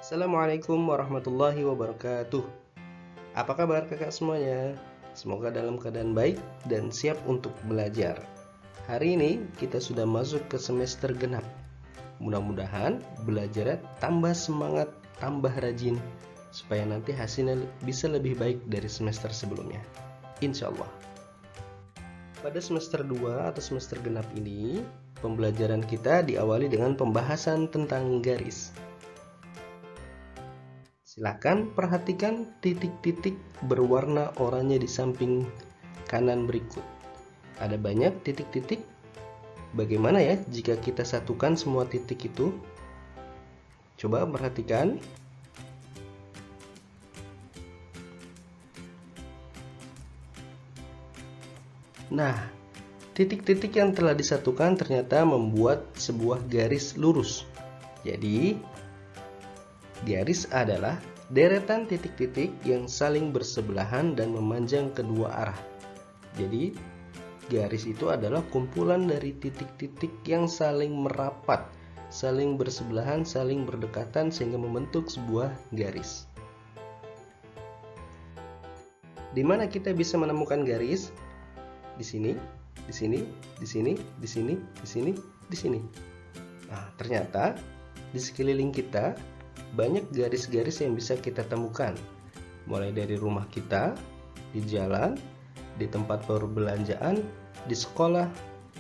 Assalamualaikum warahmatullahi wabarakatuh. Apa kabar kakak semuanya? Semoga dalam keadaan baik dan siap untuk belajar. Hari ini kita sudah masuk ke semester genap. Mudah-mudahan belajarnya tambah semangat, tambah rajin, supaya nanti hasilnya bisa lebih baik dari semester sebelumnya, insya Allah. Pada semester 2 atau semester genap ini, pembelajaran kita diawali dengan pembahasan tentang garis. Silakan perhatikan titik-titik berwarna oranye di samping kanan berikut. Ada banyak titik-titik. Bagaimana ya jika kita satukan semua titik itu? Coba perhatikan. Nah, titik-titik yang telah disatukan ternyata membuat sebuah garis lurus. Jadi, garis adalah deretan titik-titik yang saling bersebelahan dan memanjang kedua arah. Jadi, garis itu adalah kumpulan dari titik-titik yang saling merapat, saling bersebelahan, saling berdekatan sehingga membentuk sebuah garis. Di mana kita bisa menemukan garis? Di sini, di sini, di sini, di sini, di sini, di sini. Nah, ternyata di sekeliling kita banyak garis-garis yang bisa kita temukan, mulai dari rumah kita, di jalan, di tempat perbelanjaan, di sekolah,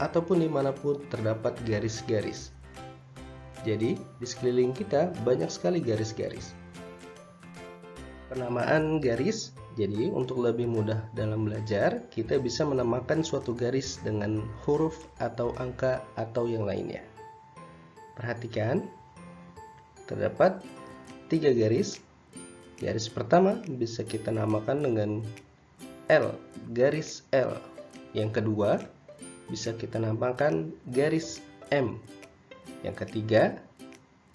ataupun dimanapun terdapat garis-garis. Jadi di sekeliling kita banyak sekali garis-garis. Penamaan garis, jadi untuk lebih mudah dalam belajar, kita bisa menamakan suatu garis dengan huruf atau angka atau yang lainnya. Perhatikan, terdapat 3 garis. Garis pertama bisa kita namakan dengan L, garis L. Yang kedua bisa kita namakan garis M. Yang ketiga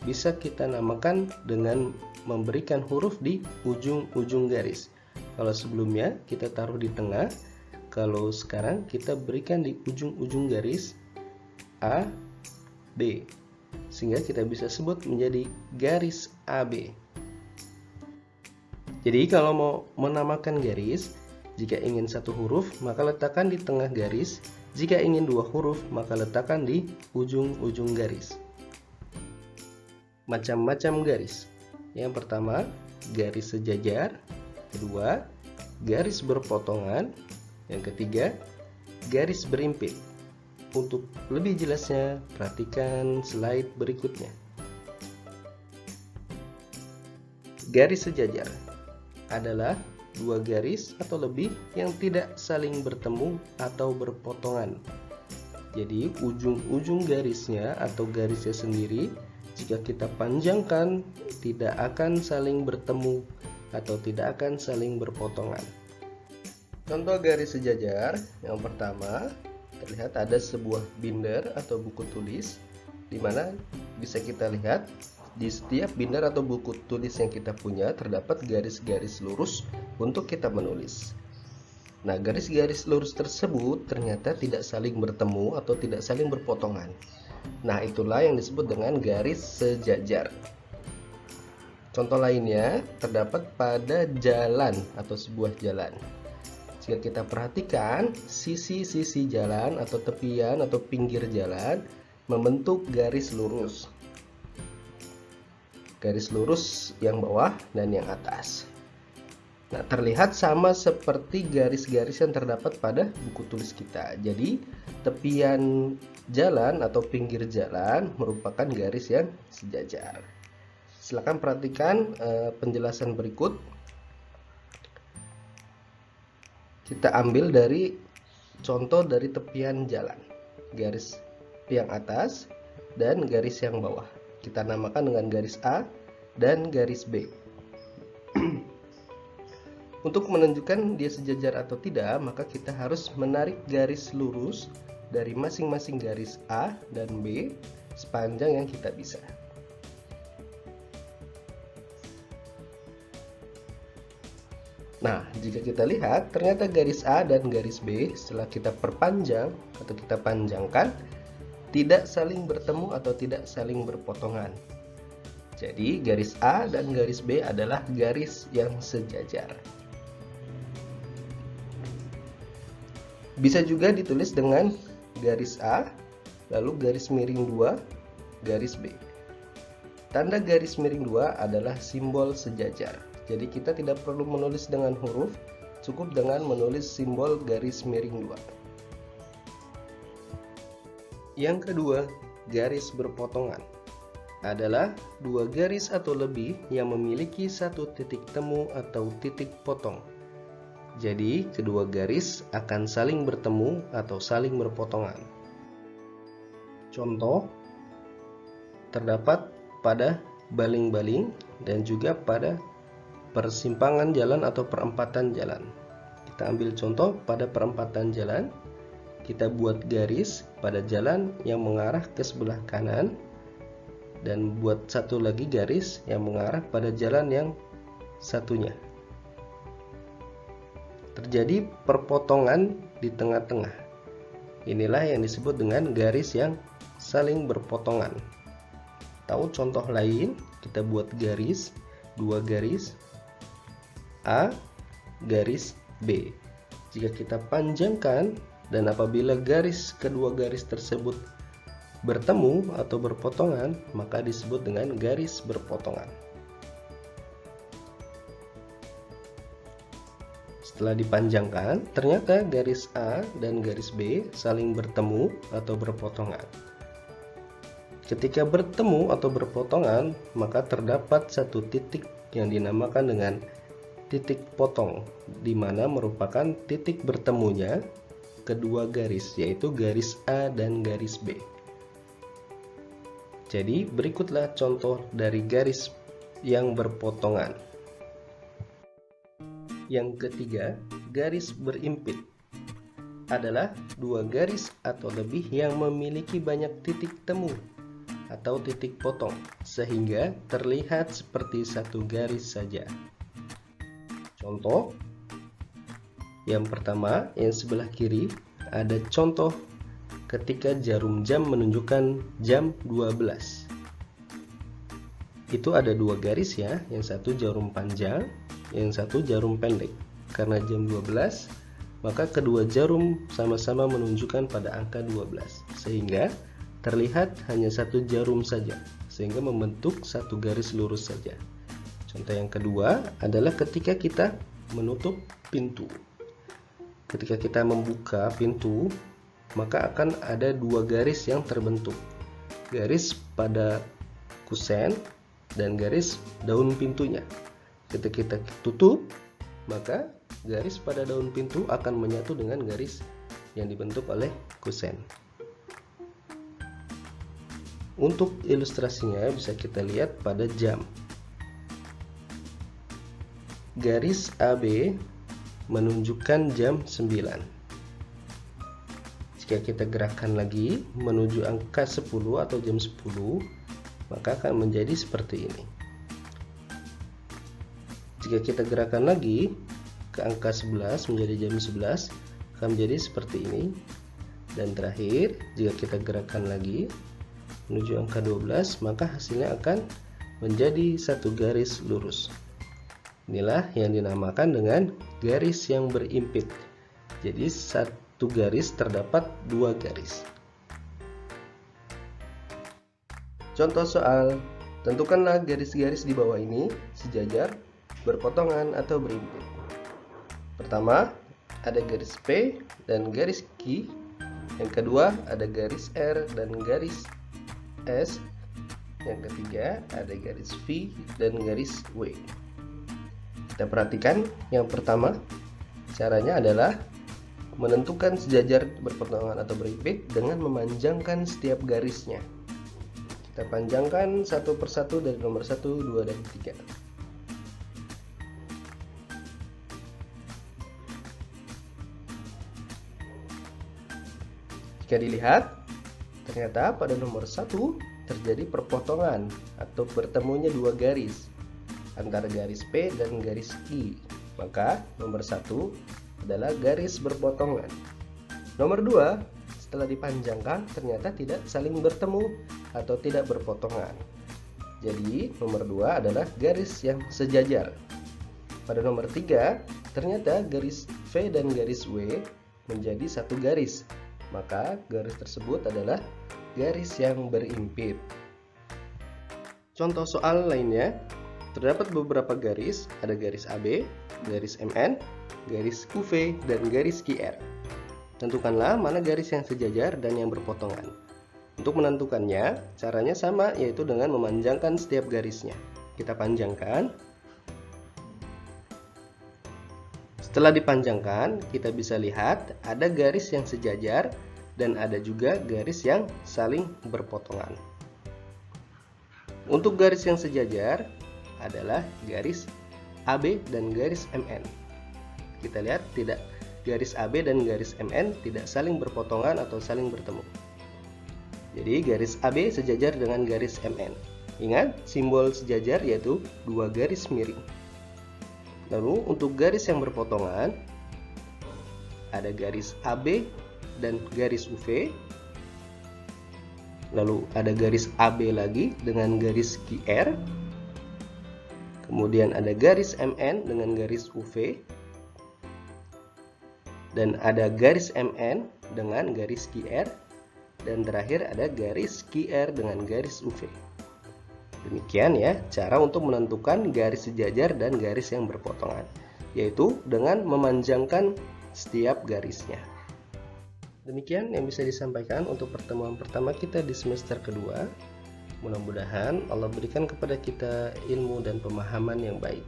bisa kita namakan dengan memberikan huruf di ujung-ujung garis. Kalau sebelumnya kita taruh di tengah, kalau sekarang kita berikan di ujung-ujung garis A, B, sehingga kita bisa sebut menjadi garis AB. Jadi kalau mau menamakan garis, jika ingin satu huruf maka letakkan di tengah garis, jika ingin 2 huruf maka letakkan di ujung-ujung garis. Macam-macam garis. Yang pertama, garis sejajar. Kedua, garis berpotongan. Yang ketiga, garis berimpit. Untuk lebih jelasnya, perhatikan slide berikutnya. Garis sejajar adalah 2 garis atau lebih yang tidak saling bertemu atau berpotongan. Jadi ujung-ujung garisnya atau garisnya sendiri jika kita panjangkan tidak akan saling bertemu atau tidak akan saling berpotongan. Contoh garis sejajar yang pertama, terlihat ada sebuah binder atau buku tulis, di mana bisa kita lihat di setiap binder atau buku tulis yang kita punya terdapat garis-garis lurus untuk kita menulis. Nah, garis-garis lurus tersebut ternyata tidak saling bertemu atau tidak saling berpotongan. Nah, itulah yang disebut dengan garis sejajar. Contoh lainnya terdapat pada jalan atau sebuah jalan. Jika kita perhatikan, sisi-sisi jalan atau tepian atau pinggir jalan membentuk garis lurus. Garis lurus yang bawah dan yang atas. Nah, terlihat sama seperti garis-garis yang terdapat pada buku tulis kita. Jadi, tepian jalan atau pinggir jalan merupakan garis yang sejajar. Silakan perhatikan penjelasan berikut. Kita ambil dari contoh dari tepian jalan, garis yang atas dan garis yang bawah. Kita namakan dengan garis A dan garis B. Untuk menunjukkan dia sejajar atau tidak, maka kita harus menarik garis lurus dari masing-masing garis A dan B sepanjang yang kita bisa. Nah, jika kita lihat, ternyata garis A dan garis B setelah kita perpanjang atau kita panjangkan tidak saling bertemu atau tidak saling berpotongan. Jadi garis A dan garis B adalah garis yang sejajar. Bisa juga ditulis dengan garis A, lalu garis miring 2, garis B. Tanda garis miring 2 adalah simbol sejajar. Jadi kita tidak perlu menulis dengan huruf, cukup dengan menulis simbol garis miring 2. Yang kedua, garis berpotongan adalah dua garis atau lebih yang memiliki satu titik temu atau titik potong. Jadi, kedua garis akan saling bertemu atau saling berpotongan. Contoh terdapat pada baling-baling dan juga pada persimpangan jalan atau perempatan jalan. Kita ambil contoh pada perempatan jalan. Kita buat garis pada jalan yang mengarah ke sebelah kanan dan buat satu lagi garis yang mengarah pada jalan yang satunya. Terjadi perpotongan di tengah-tengah. Inilah yang disebut dengan garis yang saling berpotongan. Tahu contoh lain? Kita buat garis, dua garis A, garis B. Jika kita panjangkan dan apabila kedua garis tersebut bertemu atau berpotongan, maka disebut dengan garis berpotongan. Setelah dipanjangkan, ternyata garis A dan garis B saling bertemu atau berpotongan. Ketika bertemu atau berpotongan, maka terdapat satu titik yang dinamakan dengan titik potong, di mana merupakan titik bertemunya kedua garis, yaitu garis A dan garis B. Jadi berikutlah contoh dari garis yang berpotongan. Yang ketiga, garis berimpit adalah dua garis atau lebih yang memiliki banyak titik temu atau titik potong sehingga terlihat seperti satu garis saja. Contoh yang pertama, yang sebelah kiri ada contoh ketika jarum jam menunjukkan jam 12. Itu ada dua garis ya, yang satu jarum panjang, yang satu jarum pendek. Karena jam 12, maka kedua jarum sama-sama menunjukkan pada angka 12. Sehingga terlihat hanya satu jarum saja, sehingga membentuk satu garis lurus saja. Contoh yang kedua adalah ketika kita menutup pintu. Ketika kita membuka pintu, maka akan ada dua garis yang terbentuk. Garis pada kusen dan garis daun pintunya. Ketika kita tutup, maka garis pada daun pintu akan menyatu dengan garis yang dibentuk oleh kusen. Untuk ilustrasinya bisa kita lihat pada jam. Garis AB menunjukkan jam 9. Jika kita gerakkan lagi menuju angka 10 atau jam 10, maka akan menjadi seperti ini. Jika kita gerakkan lagi ke angka 11 menjadi jam 11, akan menjadi seperti ini. Dan terakhir, jika kita gerakkan lagi menuju angka 12, maka hasilnya akan menjadi satu garis lurus. Inilah yang dinamakan dengan garis yang berimpit. Jadi satu garis terdapat dua garis. Contoh soal, tentukanlah garis-garis di bawah ini sejajar, berpotongan atau berimpit. Pertama, ada garis P dan garis Q. Yang kedua, ada garis R dan garis S. Yang ketiga, ada garis V dan garis W. Kita perhatikan yang pertama, caranya adalah menentukan sejajar, berpotongan atau berimpit dengan memanjangkan setiap garisnya. Kita panjangkan satu persatu dari nomor 1, 2, dan 3. Jika dilihat, ternyata pada nomor 1 terjadi perpotongan atau bertemunya dua garis antara garis P dan garis Q. Maka nomor 1 adalah garis berpotongan. Nomor 2, setelah dipanjangkan ternyata tidak saling bertemu atau tidak berpotongan. Jadi nomor 2 adalah garis yang sejajar. Pada nomor 3, ternyata garis V dan garis W menjadi satu garis. Maka garis tersebut adalah garis yang berimpit. Contoh soal lainnya, terdapat beberapa garis, ada garis AB, garis MN, garis UV, dan garis QR. Tentukanlah mana garis yang sejajar dan yang berpotongan. Untuk menentukannya, caranya sama, yaitu dengan memanjangkan setiap garisnya. Kita panjangkan. Setelah dipanjangkan, kita bisa lihat ada garis yang sejajar dan ada juga garis yang saling berpotongan. Untuk garis yang sejajar adalah garis AB dan garis MN. Kita lihat garis AB dan garis MN tidak saling berpotongan atau saling bertemu. Jadi garis AB sejajar dengan garis MN. Ingat, simbol sejajar yaitu dua garis miring. Lalu untuk garis yang berpotongan, ada garis AB dan garis UV. Lalu ada garis AB lagi dengan garis QR. Kemudian ada garis MN dengan garis UV. Dan ada garis MN dengan garis QR. Dan terakhir ada garis QR dengan garis UV. Demikian ya cara untuk menentukan garis sejajar dan garis yang berpotongan, yaitu dengan memanjangkan setiap garisnya. Demikian yang bisa disampaikan untuk pertemuan pertama kita di semester kedua. Mudah-mudahan Allah berikan kepada kita ilmu dan pemahaman yang baik.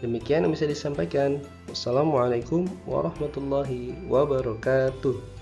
Demikian yang bisa disampaikan. Wassalamualaikum warahmatullahi wabarakatuh.